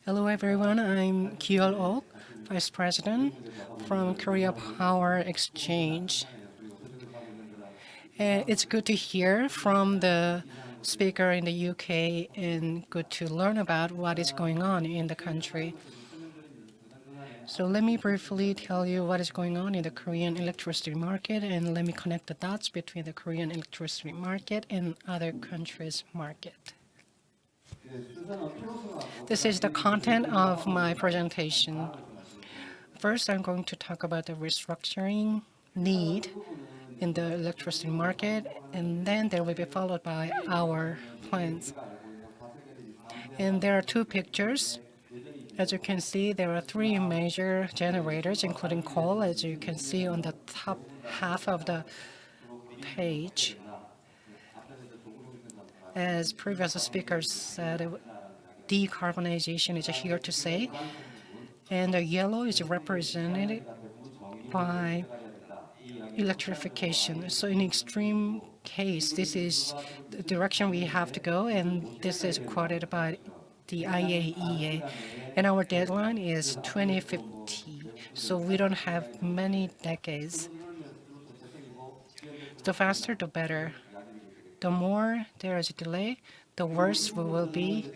Hello everyone, I'm Kyul Ok, Vice President from Korea Power Exchange. And it's good to hear from the speaker in the UK and good to learn about what is going on in the country. So let me briefly tell you what is going on in the Korean electricity market and let me connect the dots between the Korean electricity market and other countries' market. This is the content of my presentation. First, I'm going to talk about the restructuring need in the electricity market, and then there will be followed by our plans. And there are two pictures. As you can see, there are three major generators, including coal, as you can see on the top half of the page. As previous speakers said, decarbonization is here to stay, and the yellow is represented by electrification. So in extreme case, this is the direction we have to go, and this is quoted by the IAEA. And our deadline is 2050, so we don't have many decades. The faster, the better. The more there is a delay, the worse we will be.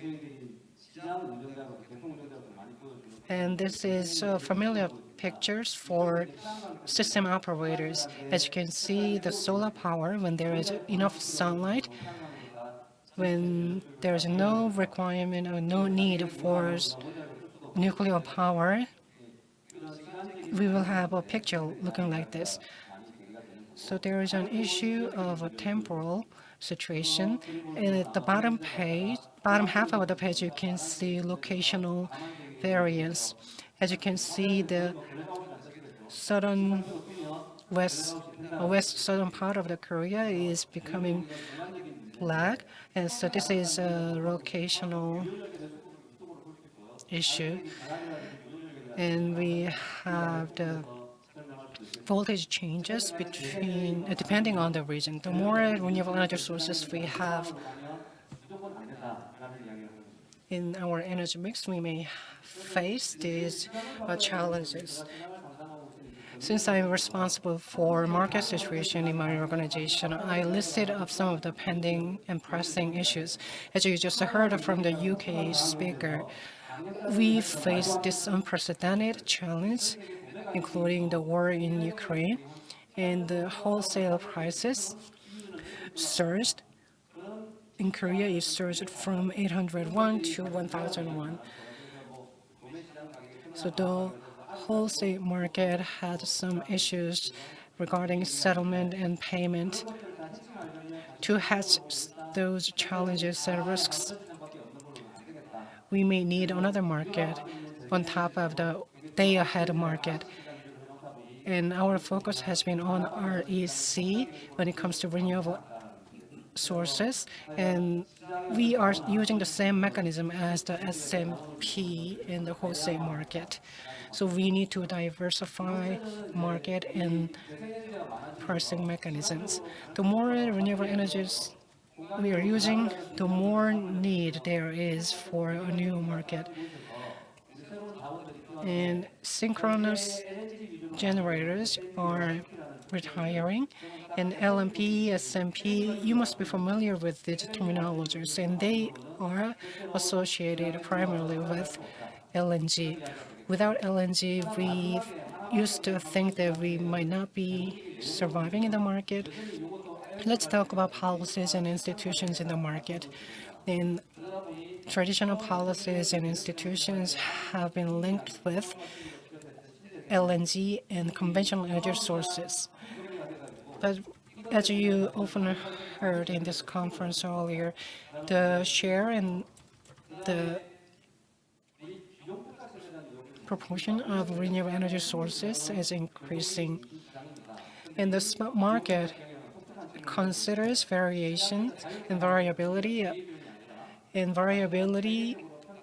And this is familiar pictures for system operators. As you can see, the solar power, when there is enough sunlight, when there is no requirement or no need for nuclear power, we will have a picture looking like this. So there is an issue of a temporal situation. And at the bottom half of the page, you can see locational variance. As you can see, the southern west southern part of the Korea is becoming black, and so this is a locational issue. And we have the voltage changes between depending on the region. The more renewable energy sources we have in our energy mix, we may face these challenges. Since I'm responsible for market situation in my organization, I listed up some of the pending and pressing issues. As you just heard from the UK speaker, we face this unprecedented challenge, including the war in Ukraine, and the wholesale prices surged. In Korea, it surged from 800 won to 1,000 won. So the wholesale market had some issues regarding settlement and payment. To hedge those challenges and risks, we may need another market on top of the day-ahead market. And our focus has been on REC when it comes to renewable sources, and we are using the same mechanism as the SMP in the wholesale market. So we need to diversify market and pricing mechanisms. The more renewable energies we are using, the more need there is for a new market. And synchronous generators are retiring, and LMP, SMP, you must be familiar with these terminologies, and they are associated primarily with LNG. Without LNG, we used to think that we might not be surviving in the market. Let's talk about policies and institutions in the market. And traditional policies and institutions have been linked with LNG and conventional energy sources. But as you often heard in this conference earlier, the share and the proportion of renewable energy sources is increasing. And the spot market considers variation and variability,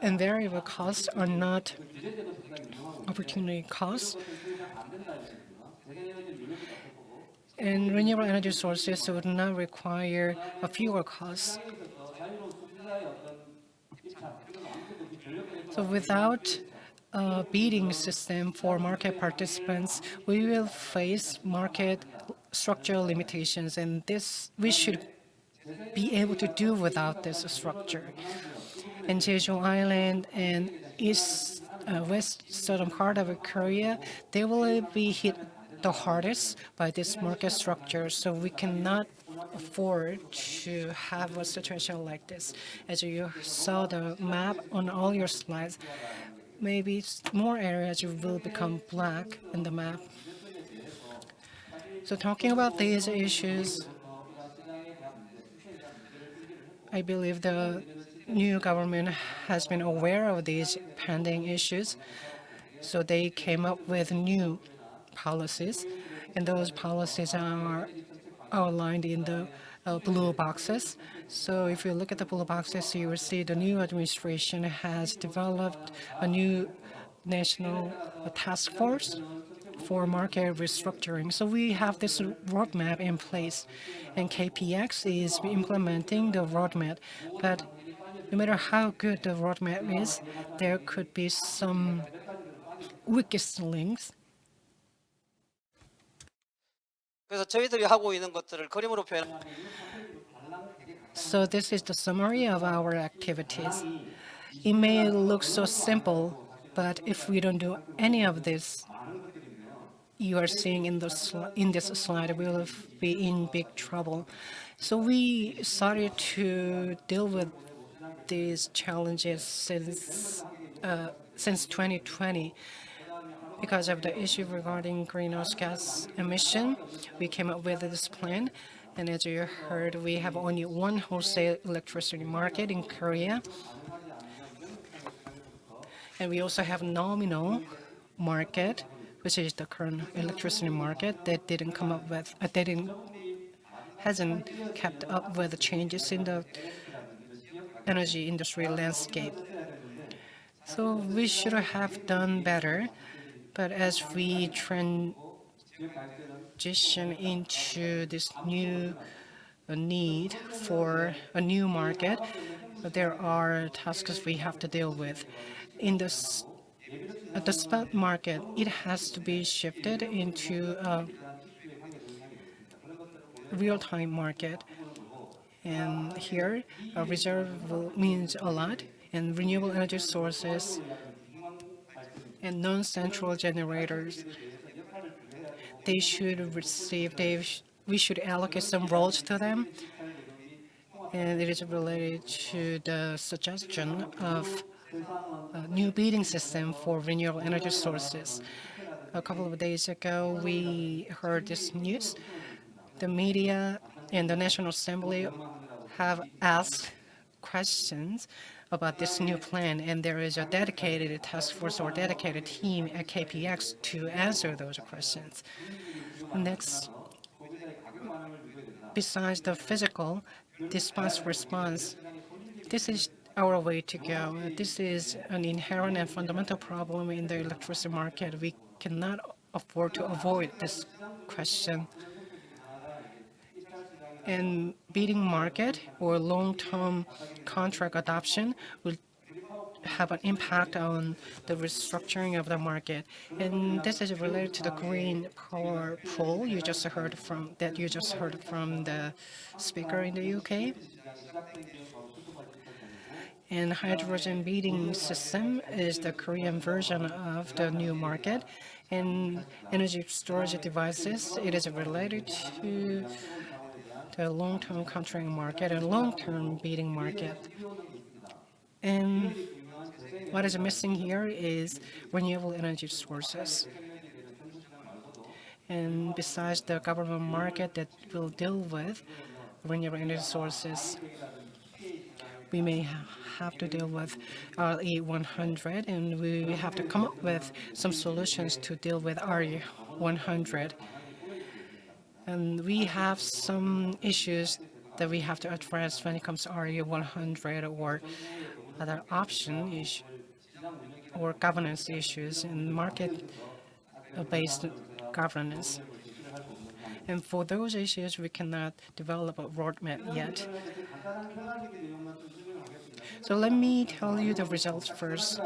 and variable costs are not opportunity costs. And renewable energy sources would not require a fewer costs. So without a bidding system for market participants, we will face market structural limitations, and this we should be able to do without this structure. In Jeju Island and west southern part of Korea, they will be hit the hardest by this market structure. So we cannot afford to have a situation like this. As you saw the map on all your slides, maybe more areas will become black in the map. So talking about these issues, I believe the new government has been aware of these pending issues, so they came up with new policies, and those policies are outlined in the blue boxes. So if you look at the blue boxes, you will see the new administration has developed a new national task force for market restructuring. So we have this roadmap in place, and KPX is implementing the roadmap. But no matter how good the roadmap is, there could be some weakest links. 그래서 저희들이 하고 있는 것들을 그림으로 표현. So this is the summary of our activities. It may look so simple, but if we don't do any of this, you are seeing in this slide, we will be in big trouble. So we started to deal with these challenges since 2020. Because of the issue regarding greenhouse gas emission, we came up with this plan. And as you heard, we have only one wholesale electricity market in Korea. And we also have nominal market, which is the current electricity market that hasn't kept up with the changes in the energy industry landscape. So we should have done better, but as we transition into this new need for a new market, there are tasks we have to deal with. In the spot market, it has to be shifted into a real-time market. And here, a reserve means a lot, and renewable energy sources and non-central generators, we should allocate some roles to them. And it is related to the suggestion of a new bidding system for renewable energy sources. A couple of days ago, we heard this news. The media and the National Assembly have asked questions about this new plan, and there is a dedicated task force or dedicated team at KPX to answer those questions. Next, besides the physical response, this is our way to go. This is an inherent and fundamental problem in the electricity market. We cannot afford to avoid this question. And bidding market or long-term contract adoption will have an impact on the restructuring of the market. And this is related to the green power pool you just heard from the speaker in the UK. And hydrogen bidding system is the Korean version of the new market. And energy storage devices, it is related to the long-term contract market and long-term bidding market. And what is missing here is renewable energy sources. And besides the government market that will deal with renewable energy sources, we may have to deal with RE100, and we have to come up with some solutions to deal with RE100. And we have some issues that we have to address when it comes to RE100 or other options or governance issues and market-based governance. And for those issues, we cannot develop a roadmap yet. So let me tell you the results first.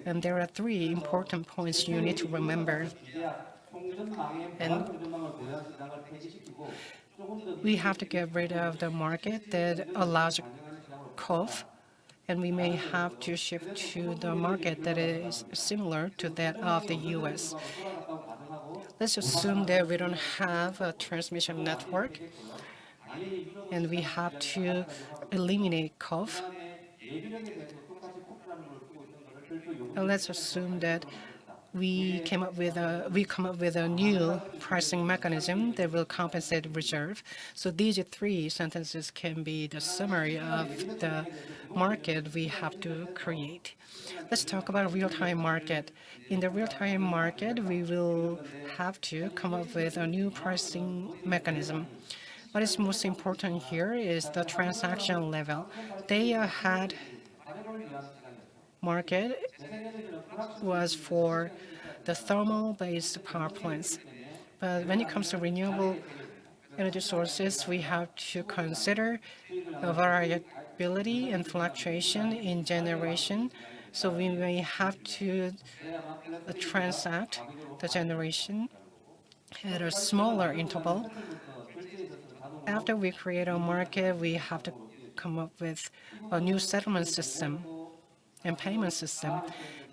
And there are three important points you need to remember. And we have to get rid of the market that allows growth, and we may have to shift to the market that is similar to that of the US. Let's assume that we don't have a transmission network, and we have to eliminate cost. And let's assume that we come up with a new pricing mechanism that will compensate reserve. So these three sentences can be the summary of the market we have to create. Let's talk about real-time market. In the real-time market, we will have to come up with a new pricing mechanism. What is most important here is the transaction level. Day-ahead market was for the thermal-based power plants. But when it comes to renewable energy sources, we have to consider the variability and fluctuation in generation. So we may have to transact the generation at a smaller interval. After we create a market, we have to come up with a new settlement system and payment system.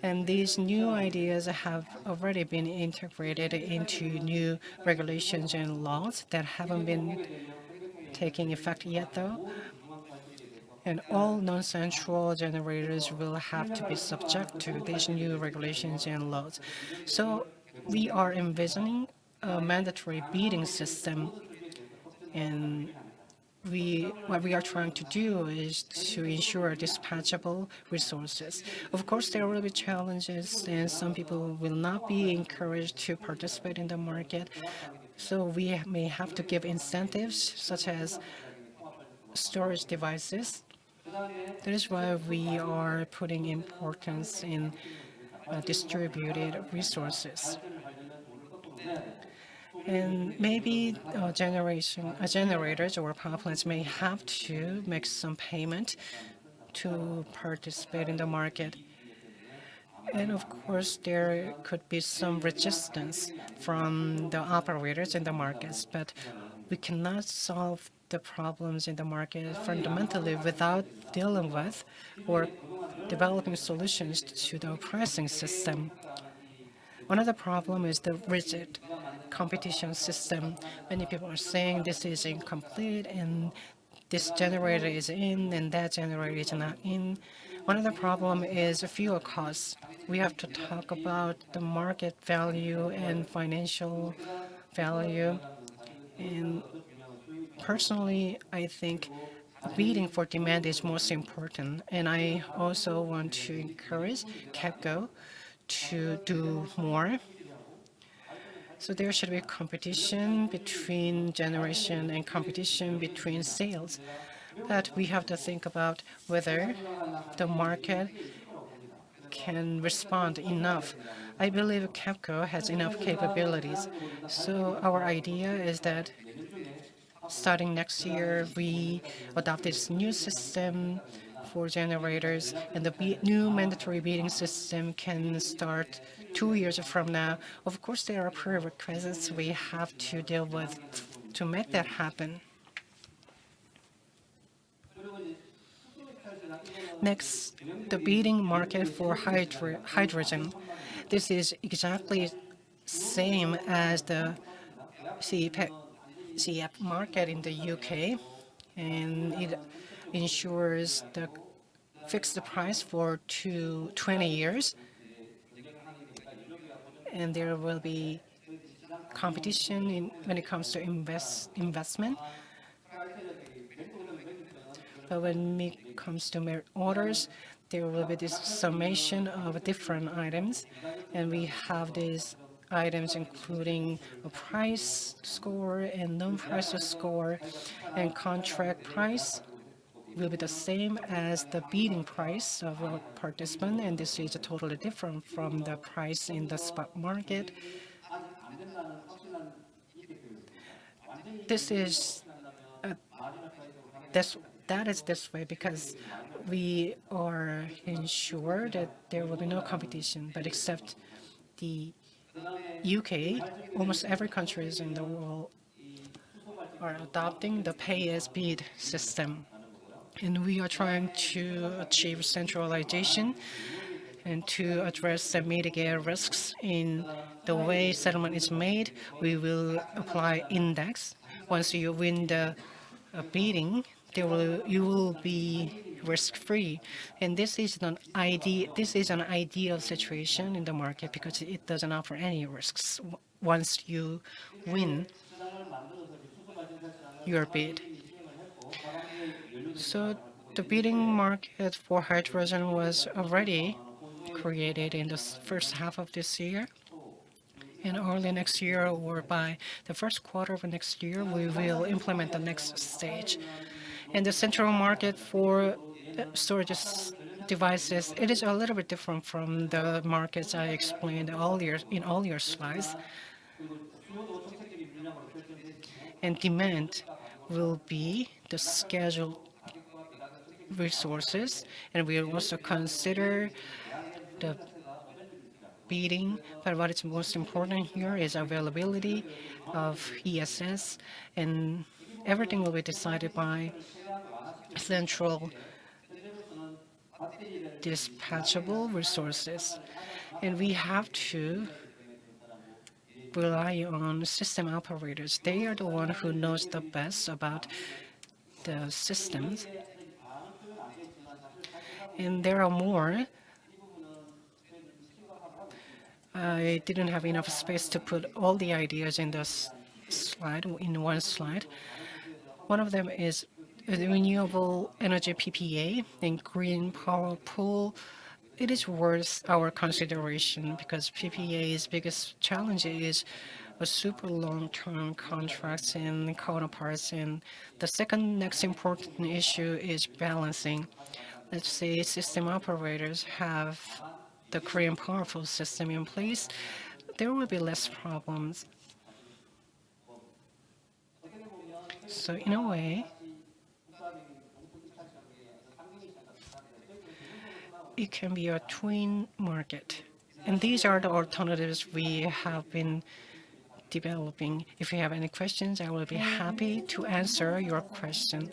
And these new ideas have already been integrated into new regulations and laws that haven't been taking effect yet, though. And all non-central generators will have to be subject to these new regulations and laws. So we are envisioning a mandatory bidding system, and what we are trying to do is to ensure dispatchable resources. Of course, there will be challenges, and some people will not be encouraged to participate in the market. So we may have to give incentives, such as storage devices. That is why we are putting importance in distributed resources. And maybe generators or power plants may have to make some payment to participate in the market. And of course, there could be some resistance from the operators in the markets, but we cannot solve the problems in the market fundamentally without dealing with or developing solutions to the pricing system. Another problem is the rigid competition system. Many people are saying this is incomplete and this generator is in and that generator is not in. Another problem is fuel costs. We have to talk about the market value and financial value. And personally, I think bidding for demand is most important. And I also want to encourage KEPCO to do more. So there should be competition between generation and competition between sales. But we have to think about whether the market can respond enough. I believe KEPCO has enough capabilities. So our idea is that starting next year, we adopt this new system for generators, and the new mandatory bidding system can start 2 years from now. Of course, there are prerequisites we have to deal with to make that happen. Next, the bidding market for hydrogen. This is exactly same as the CEF market in the UK, and it ensures the fixed price for 20 years, and there will be competition when it comes to investment. But when it comes to merit orders, there will be this summation of different items, and we have these items including a price score and non-price score, and contract price will be the same as the bidding price of a participant, and this is totally different from the price in the spot market. This is that is this way because we are ensured that there will be no competition, but except the UK, almost every country in the world are adopting the pay-as-bid system. And we are trying to achieve centralization and to address and mitigate risks in the way settlement is made. We will apply index. Once you win the bidding, you will be risk-free. And this is an ideal situation in the market because it doesn't offer any risks once you win your bid. So the bidding market for hydrogen was already created in the first half of this year. And early next year or by the first quarter of next year, we will implement the next stage. And the central market for storage devices, it is a little bit different from the markets I explained earlier in all your slides. And demand will be the scheduled resources, and we will also consider the bidding. But what is most important here is availability of ESS, and everything will be decided by central dispatchable resources. And we have to rely on system operators. They are the one who knows the best about the systems. And there are more. I didn't have enough space to put all the ideas in this slide, in one slide. One of them is the renewable energy PPA and green power pool. It is worth our consideration because PPA's biggest challenge is a super long-term contracts and counterparts. And the second next important issue is balancing. Let's say system operators have the Korean powerful system in place, there will be less problems. So in a way, it can be a twin market. And these are the alternatives we have been developing. If you have any questions, I will be happy to answer your question.